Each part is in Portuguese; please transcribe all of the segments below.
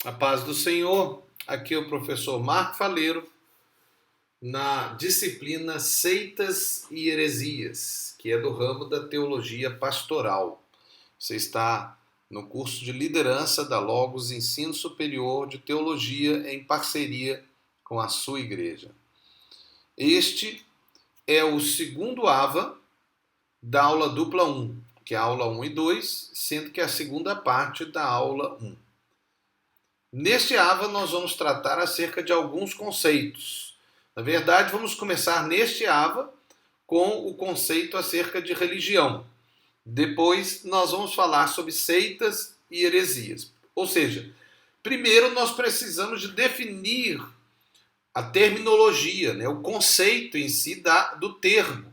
A paz do Senhor, aqui é o professor Marco Faleiro, na disciplina Seitas e Heresias, que é do ramo da teologia pastoral. Você está no curso de liderança da Logos Ensino Superior de Teologia em parceria com a sua igreja. Este é o segundo AVA da aula dupla 1, que é a aula 1 e 2, sendo que é a segunda parte da aula 1. Neste AVA nós vamos tratar acerca de alguns conceitos. Na verdade, vamos começar neste AVA com o conceito acerca de religião. Depois nós vamos falar sobre seitas e heresias. Ou seja, primeiro nós precisamos de definir a terminologia, o conceito em si do termo.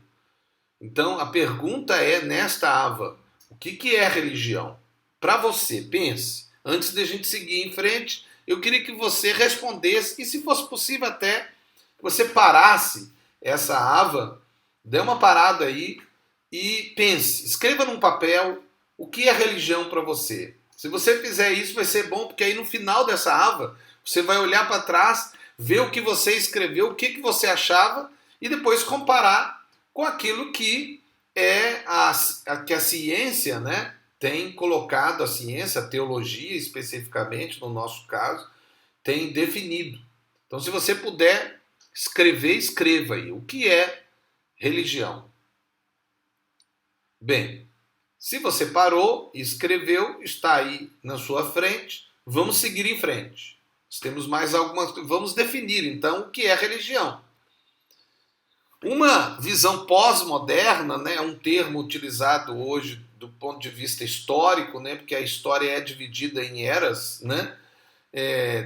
Então a pergunta é, nesta AVA, o que é religião? Para você, pense. Antes de a gente seguir em frente, eu queria que você respondesse, e se fosse possível até, que você parasse essa AVA, dê uma parada aí e pense, escreva num papel o que é religião para você. Se você fizer isso, vai ser bom, porque aí no final dessa AVA, você vai olhar para trás, ver o que você escreveu, o que você achava, e depois comparar com aquilo que é que a ciência, tem colocado, a ciência, a teologia especificamente, no nosso caso, tem definido. Então, se você puder escrever, escreva aí. O que é religião? Bem, se você parou e escreveu, está aí na sua frente, vamos seguir em frente. Nós temos mais algumas... Vamos definir, então, o que é religião. Uma visão pós-moderna, é um termo utilizado hoje do ponto de vista histórico, porque a história é dividida em eras,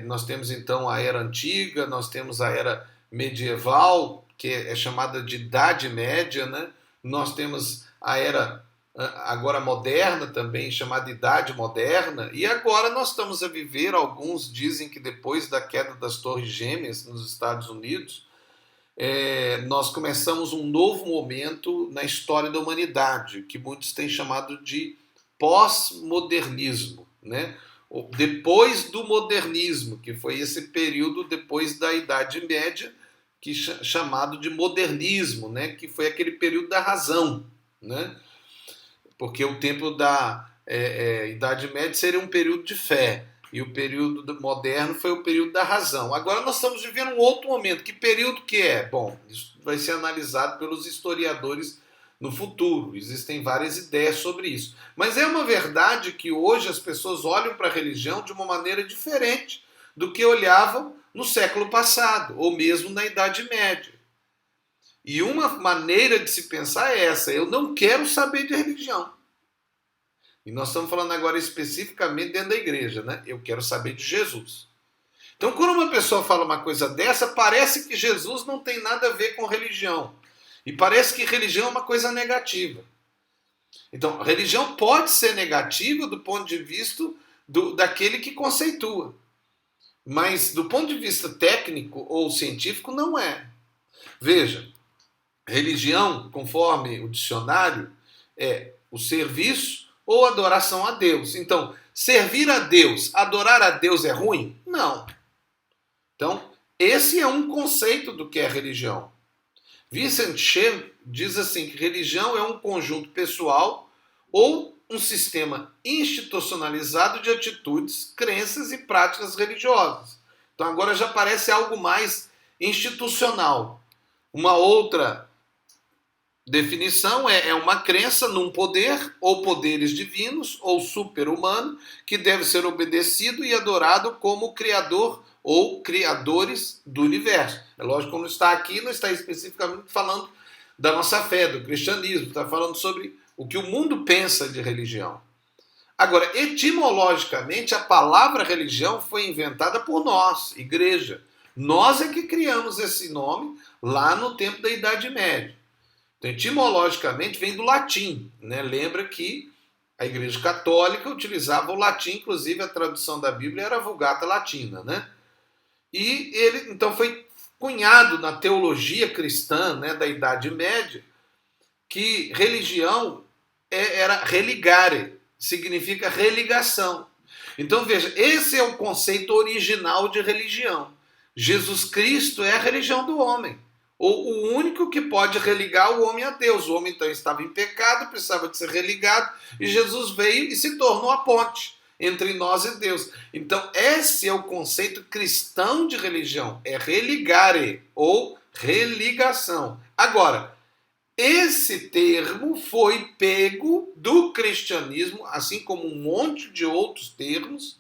nós temos então a era antiga, nós temos a era medieval, que é chamada de Idade Média, nós temos a era agora moderna também, chamada Idade Moderna, e agora nós estamos a viver, alguns dizem que depois da queda das Torres Gêmeas nos Estados Unidos, nós começamos um novo momento na história da humanidade, que muitos têm chamado de pós-modernismo, depois do modernismo, que foi esse período depois da Idade Média, que chamado de modernismo, que foi aquele período da razão, porque o tempo da Idade Média seria um período de fé, e o período moderno foi o período da razão. Agora nós estamos vivendo um outro momento. Que período que é? Bom, isso vai ser analisado pelos historiadores no futuro. Existem várias ideias sobre isso. Mas é uma verdade que hoje as pessoas olham para a religião de uma maneira diferente do que olhavam no século passado, ou mesmo na Idade Média. E uma maneira de se pensar é essa: eu não quero saber de religião. E nós estamos falando agora especificamente dentro da igreja, Eu quero saber de Jesus. Então, quando uma pessoa fala uma coisa dessa, parece que Jesus não tem nada a ver com religião. E parece que religião é uma coisa negativa. Então, religião pode ser negativa do ponto de vista daquele que conceitua. Mas, do ponto de vista técnico ou científico, não é. Veja, religião, conforme o dicionário, é o serviço ou adoração a Deus. Então, servir a Deus, adorar a Deus é ruim? Não. Então, esse é um conceito do que é religião. Vincent Shem diz assim, que religião é um conjunto pessoal ou um sistema institucionalizado de atitudes, crenças e práticas religiosas. Então, agora já parece algo mais institucional. Uma outra definição é uma crença num poder ou poderes divinos ou super-humano que deve ser obedecido e adorado como criador ou criadores do universo. É lógico que não está aqui, não está especificamente falando da nossa fé, do cristianismo, está falando sobre o que o mundo pensa de religião. Agora, etimologicamente, a palavra religião foi inventada por nós, igreja. Nós é que criamos esse nome lá no tempo da Idade Média. Então, etimologicamente, vem do latim. Lembra que a Igreja Católica utilizava o latim, inclusive a tradução da Bíblia era a Vulgata Latina. E ele, então, foi cunhado na teologia cristã da Idade Média que religião era religare, significa religação. Então veja, esse é o conceito original de religião. Jesus Cristo é a religião do homem. O único que pode religar o homem a Deus. O homem então estava em pecado, precisava de ser religado, e Jesus veio e se tornou a ponte entre nós e Deus. Então esse é o conceito cristão de religião, é religare, ou religação. Agora, esse termo foi pego do cristianismo, assim como um monte de outros termos,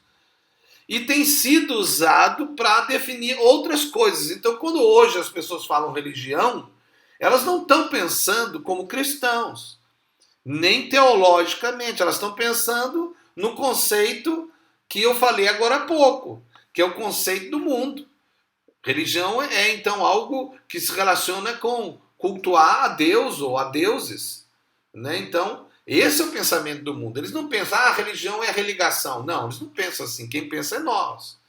e tem sido usado para definir outras coisas. Então, quando hoje as pessoas falam religião, elas não estão pensando como cristãos, nem teologicamente, elas estão pensando no conceito que eu falei agora há pouco, que é o conceito do mundo. Religião é então algo que se relaciona com cultuar a Deus ou a deuses, né? Então, esse é o pensamento do mundo. Eles não pensam, a religião é a religação. Não, eles não pensam assim. Quem pensa é nós.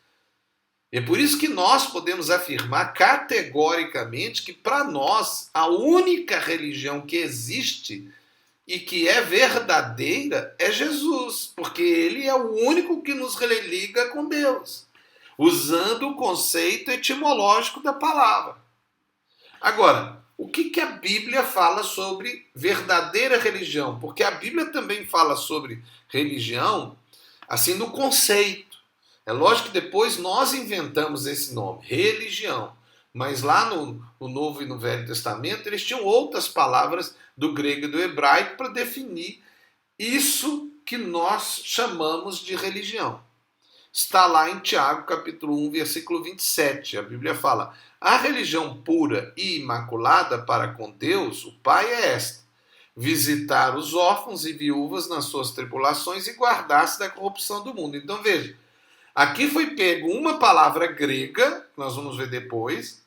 É por isso que nós podemos afirmar categoricamente que, para nós, a única religião que existe e que é verdadeira é Jesus, porque ele é o único que nos religa com Deus, usando o conceito etimológico da palavra. Agora, o que a Bíblia fala sobre verdadeira religião? Porque a Bíblia também fala sobre religião, assim, no conceito. É lógico que depois nós inventamos esse nome, religião. Mas lá no Novo e no Velho Testamento, eles tinham outras palavras do grego e do hebraico para definir isso que nós chamamos de religião. Está lá em Tiago, capítulo 1, versículo 27. A Bíblia fala: a religião pura e imaculada para com Deus, o Pai, é esta: visitar os órfãos e viúvas nas suas tribulações e guardar-se da corrupção do mundo. Então veja, aqui foi pego uma palavra grega, que nós vamos ver depois,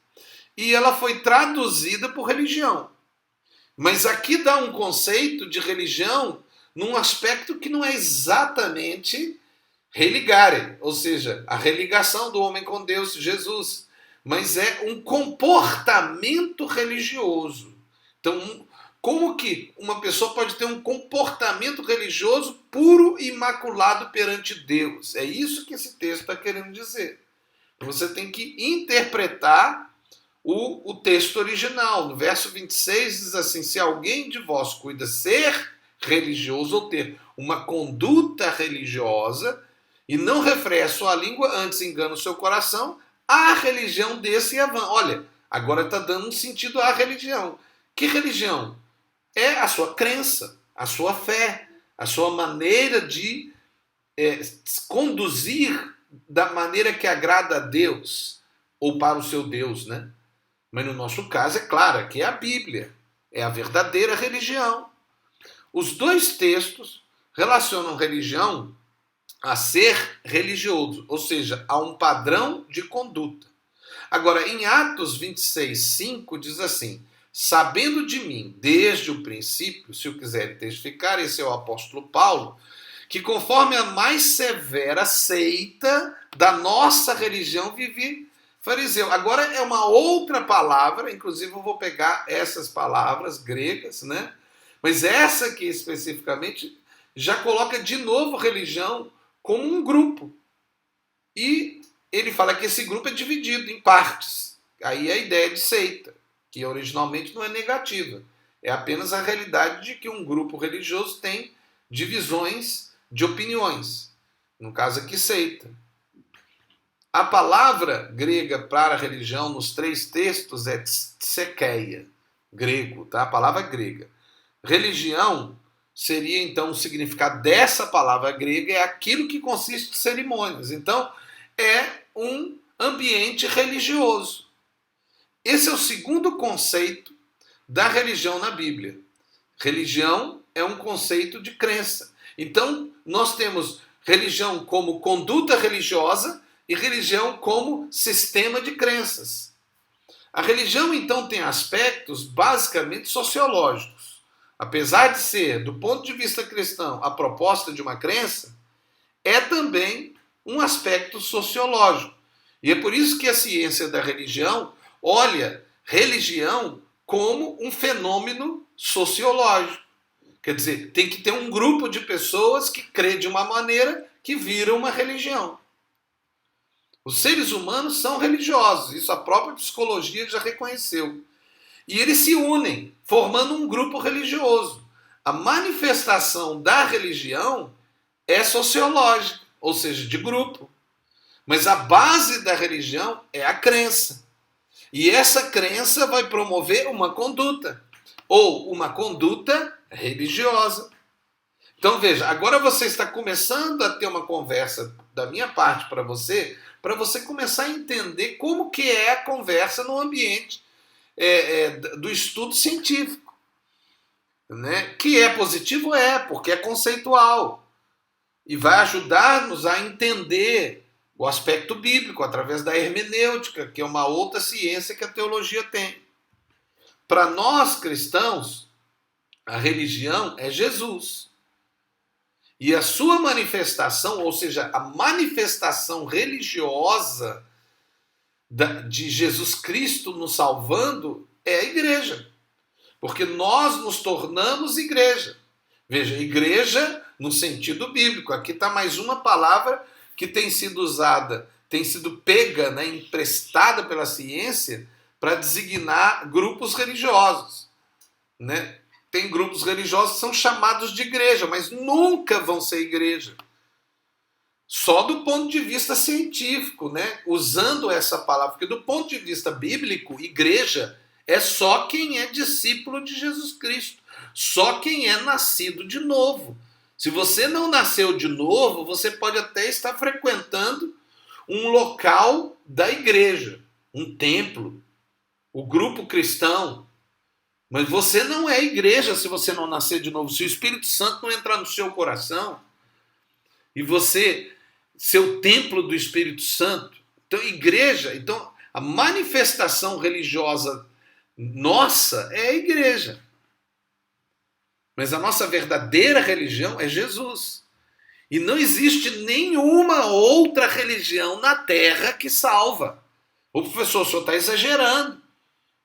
e ela foi traduzida por religião. Mas aqui dá um conceito de religião num aspecto que não é exatamente religare, ou seja, a religação do homem com Deus, Jesus, mas é um comportamento religioso. Então, como que uma pessoa pode ter um comportamento religioso puro e imaculado perante Deus? É isso que esse texto está querendo dizer. Você tem que interpretar o texto original. No verso 26 diz assim: se alguém de vós cuida ser religioso ou ter uma conduta religiosa, e não refreia a sua língua, antes engana o seu coração, a religião desse é vã. Olha, agora está dando um sentido à religião. Que religião? É a sua crença, a sua fé, a sua maneira de conduzir da maneira que agrada a Deus, ou para o seu Deus, né? Mas no nosso caso, é claro, que é a Bíblia, é a verdadeira religião. Os dois textos relacionam religião a ser religioso, ou seja, a um padrão de conduta. Agora, em Atos 26:5 diz assim: sabendo de mim, desde o princípio, se o quiserem testificar, esse é o apóstolo Paulo, que conforme a mais severa seita da nossa religião vivi fariseu. Agora é uma outra palavra, inclusive eu vou pegar essas palavras gregas, né? Mas essa aqui especificamente já coloca de novo religião como um grupo. E ele fala que esse grupo é dividido em partes. Aí é a ideia de seita, que originalmente não é negativa. É apenas a realidade de que um grupo religioso tem divisões de opiniões. No caso aqui, seita. A palavra grega para religião nos três textos é tsekeia, grego, tá? A palavra grega. Religião seria, então, o significado dessa palavra grega é aquilo que consiste em cerimônias. Então, é um ambiente religioso. Esse é o segundo conceito da religião na Bíblia. Religião é um conceito de crença. Então, nós temos religião como conduta religiosa e religião como sistema de crenças. A religião, então, tem aspectos basicamente sociológicos. Apesar de ser, do ponto de vista cristão, a proposta de uma crença, é também um aspecto sociológico. E é por isso que a ciência da religião olha religião como um fenômeno sociológico. Quer dizer, tem que ter um grupo de pessoas que crê de uma maneira que vira uma religião. Os seres humanos são religiosos, isso a própria psicologia já reconheceu. E eles se unem, formando um grupo religioso. A manifestação da religião é sociológica, ou seja, de grupo. Mas a base da religião é a crença. E essa crença vai promover uma conduta, ou uma conduta religiosa. Então veja, agora você está começando a ter uma conversa da minha parte para você começar a entender como que é a conversa no ambiente do estudo científico. Né? Que é positivo, porque é conceitual. E vai ajudar-nos a entender o aspecto bíblico através da hermenêutica, que é uma outra ciência que a teologia tem. Para nós cristãos, a religião é Jesus. E a sua manifestação, ou seja, a manifestação religiosa de Jesus Cristo nos salvando é a igreja. Porque nós nos tornamos igreja. Veja, igreja no sentido bíblico. Aqui está mais uma palavra que tem sido usada, tem sido pega, né, emprestada pela ciência para designar grupos religiosos. Né? Tem grupos religiosos que são chamados de igreja, mas nunca vão ser igreja. Só do ponto de vista científico, né? Usando essa palavra. Porque do ponto de vista bíblico, igreja é só quem é discípulo de Jesus Cristo. Só quem é nascido de novo. Se você não nasceu de novo, você pode até estar frequentando um local da igreja, um templo, o grupo cristão. Mas você não é igreja se você não nascer de novo. Se o Espírito Santo não entrar no seu coração e você ser o templo do Espírito Santo. Então, igreja, então a manifestação religiosa nossa é a igreja. Mas a nossa verdadeira religião é Jesus. E não existe nenhuma outra religião na Terra que salva. O professor, o senhor está exagerando.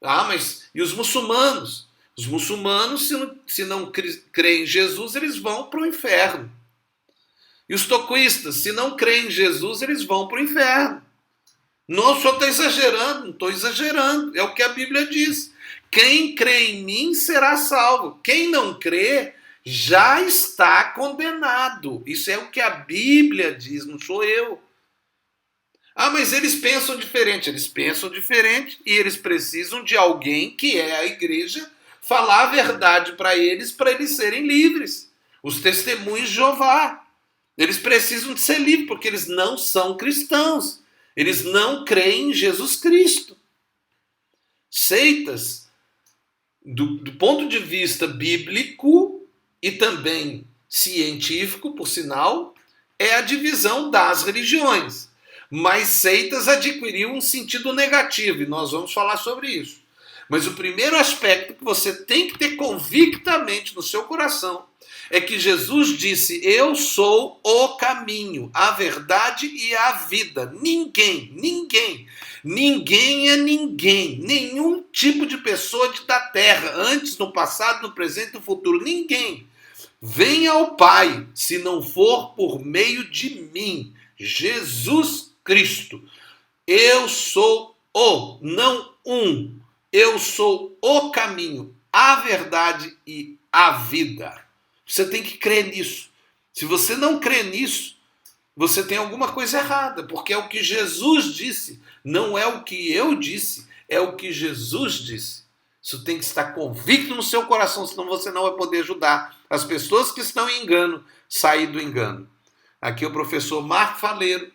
Ah, mas e os muçulmanos? Os muçulmanos, se não creem em Jesus, eles vão para o inferno. E os toquistas, se não creem em Jesus, eles vão para o inferno. Não, o senhor está exagerando. Não estou exagerando. É o que a Bíblia diz. Quem crê em mim será salvo. Quem não crê já está condenado. Isso é o que a Bíblia diz, não sou eu. Ah, mas eles pensam diferente. Eles pensam diferente e eles precisam de alguém, que é a igreja, falar a verdade para eles serem livres. Os testemunhos de Jeová. Eles precisam de ser livres, porque eles não são cristãos. Eles não creem em Jesus Cristo. Seitas, do ponto de vista bíblico e também científico, por sinal, é a divisão das religiões. Mas seitas adquiriu um sentido negativo, e nós vamos falar sobre isso. Mas o primeiro aspecto que você tem que ter convictamente no seu coração é que Jesus disse: eu sou o caminho, a verdade e a vida. Ninguém é ninguém, nenhum tipo de pessoa da terra, antes, no passado, no presente e no futuro, ninguém vem ao Pai se não for por meio de mim, Jesus Cristo. Eu sou não um. Eu sou o caminho, a verdade e a vida. Você tem que crer nisso. Se você não crê nisso, você tem alguma coisa errada, porque é o que Jesus disse, não é o que eu disse, é o que Jesus disse. Isso tem que estar convicto no seu coração, senão você não vai poder ajudar as pessoas que estão em engano sair do engano. Aqui é o professor Marco Faleiro,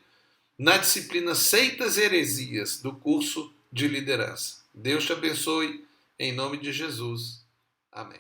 na disciplina Seitas e Heresias, do curso de liderança. Deus te abençoe, em nome de Jesus. Amém.